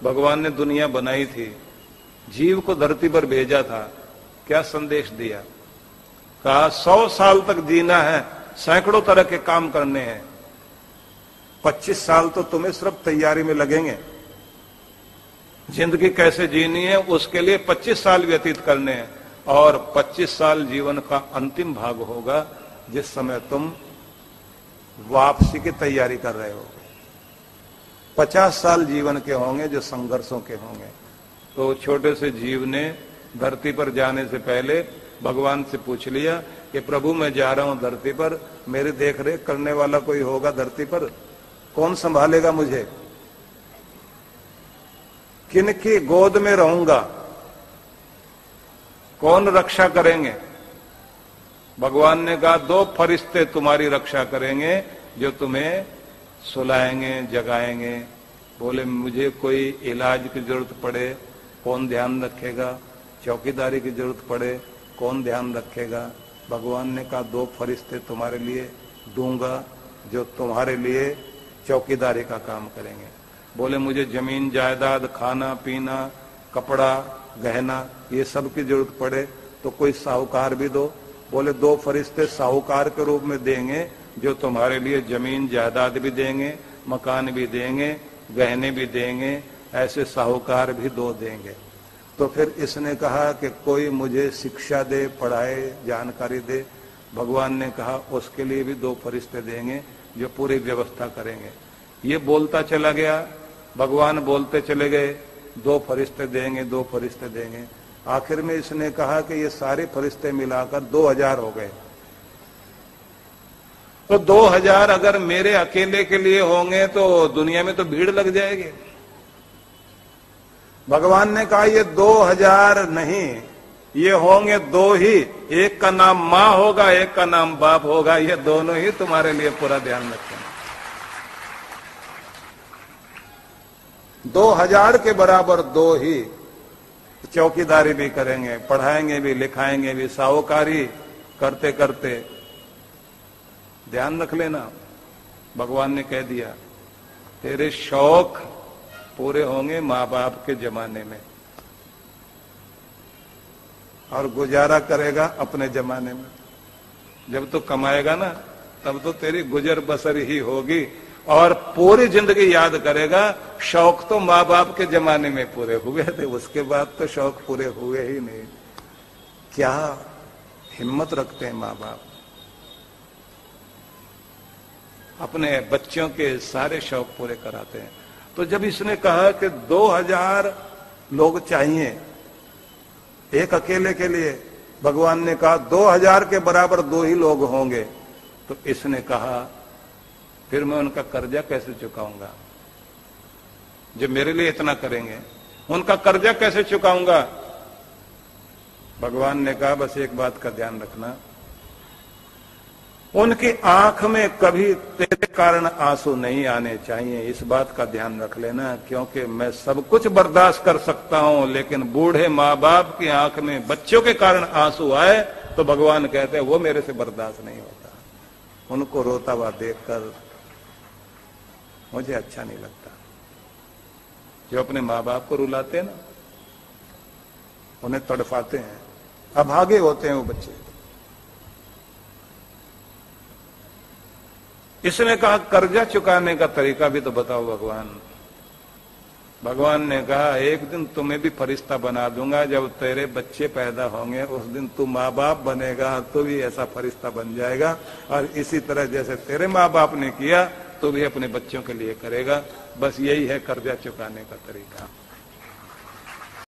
भगवान ने दुनिया बनाई थी, जीव को धरती पर भेजा था, क्या संदेश दिया? कहा 100 साल तक जीना है, सैकड़ों तरह के काम करने हैं, 25 साल तो तुम्हें सिर्फ तैयारी में लगेंगे। जिंदगी कैसे जीनी है उसके लिए 25 साल व्यतीत करने हैं, और 25 साल जीवन का अंतिम भाग होगा जिस समय तुम वापसी की तैयारी कर रहे हो। 50 साल जीवन के होंगे जो संघर्षों के होंगे। तो छोटे से जीव ने धरती पर जाने से पहले भगवान से पूछ लिया कि प्रभु मैं जा रहा हूं धरती पर, मेरी देख रेख करने वाला कोई होगा धरती पर? कौन संभालेगा मुझे? किनकी गोद में रहूंगा? कौन रक्षा करेंगे? भगवान ने कहा 2 फरिश्ते तुम्हारी रक्षा करेंगे जो तुम्हें सुलाएंगे, जगाएंगे। बोले मुझे कोई इलाज की जरूरत पड़े कौन ध्यान रखेगा? चौकीदारी की जरूरत पड़े कौन ध्यान रखेगा? भगवान ने कहा 2 फरिश्ते तुम्हारे लिए दूंगा जो तुम्हारे लिए चौकीदारी का काम करेंगे। बोले मुझे जमीन जायदाद, खाना पीना, कपड़ा, गहना, ये सब की जरूरत पड़े तो कोई साहूकार भी दो। बोले 2 फरिश्ते साहूकार के रूप में देंगे जो तुम्हारे लिए जमीन जायदाद भी देंगे, मकान भी देंगे, गहने भी देंगे, ऐसे साहूकार भी 2 देंगे। तो फिर इसने कहा कि कोई मुझे शिक्षा दे, पढ़ाए, जानकारी दे। भगवान ने कहा उसके लिए भी 2 फरिश्ते देंगे जो पूरी व्यवस्था करेंगे। ये बोलता चला गया, भगवान बोलते चले गए, 2 फरिश्ते देंगे, 2 फरिश्ते देंगे। आखिर में इसने कहा कि ये सारे फरिश्ते मिलाकर 2000 हो गए। तो 2000 अगर मेरे अकेले के लिए होंगे तो दुनिया में तो भीड़ लग जाएगी। भगवान ने कहा ये 2000 नहीं, ये होंगे 2 ही। एक का नाम मां होगा, एक का नाम बाप होगा, ये दोनों ही तुम्हारे लिए पूरा ध्यान रखेंगे। 2000 के बराबर 2 ही चौकीदारी भी करेंगे, पढ़ाएंगे भी, लिखाएंगे भी, साहूकारी करते करते। ध्यान रख लेना, भगवान ने कह दिया तेरे शौक पूरे होंगे माँ बाप के जमाने में, और गुजारा करेगा अपने जमाने में। जब तू कमाएगा ना तब तो तेरी गुजर बसर ही होगी, और पूरी जिंदगी याद करेगा शौक तो माँ बाप के जमाने में पूरे हुए थे, उसके बाद तो शौक पूरे हुए ही नहीं। क्या हिम्मत रखते हैं माँ बाप, अपने बच्चों के सारे शौक पूरे कराते हैं। तो जब इसने कहा कि 2000 लोग चाहिए एक अकेले के लिए, भगवान ने कहा 2000 के बराबर 2 ही लोग होंगे। तो इसने कहा फिर मैं उनका कर्जा कैसे चुकाऊंगा? जो मेरे लिए इतना करेंगे उनका कर्जा कैसे चुकाऊंगा? भगवान ने कहा बस एक बात का ध्यान रखना, उनकी आंख में कभी तेरे कारण आंसू नहीं आने चाहिए। इस बात का ध्यान रख लेना, क्योंकि मैं सब कुछ बर्दाश्त कर सकता हूं, लेकिन बूढ़े माँ बाप की आंख में बच्चों के कारण आंसू आए तो भगवान कहते हैं वो मेरे से बर्दाश्त नहीं होता। उनको रोता हुआ देखकर मुझे अच्छा नहीं लगता। जो अपने माँ बाप को रुलाते हैं ना, उन्हें तड़फाते हैं, अभागे होते हैं वो बच्चे। इसने कहा कर्जा चुकाने का तरीका भी तो बताओ भगवान। भगवान ने कहा एक दिन तुम्हें भी फरिश्ता बना दूंगा, जब तेरे बच्चे पैदा होंगे उस दिन तू माँ बाप बनेगा तो भी ऐसा फरिश्ता बन जाएगा, और इसी तरह जैसे तेरे माँ बाप ने किया तो भी अपने बच्चों के लिए करेगा। बस यही है कर्जा चुकाने का तरीका।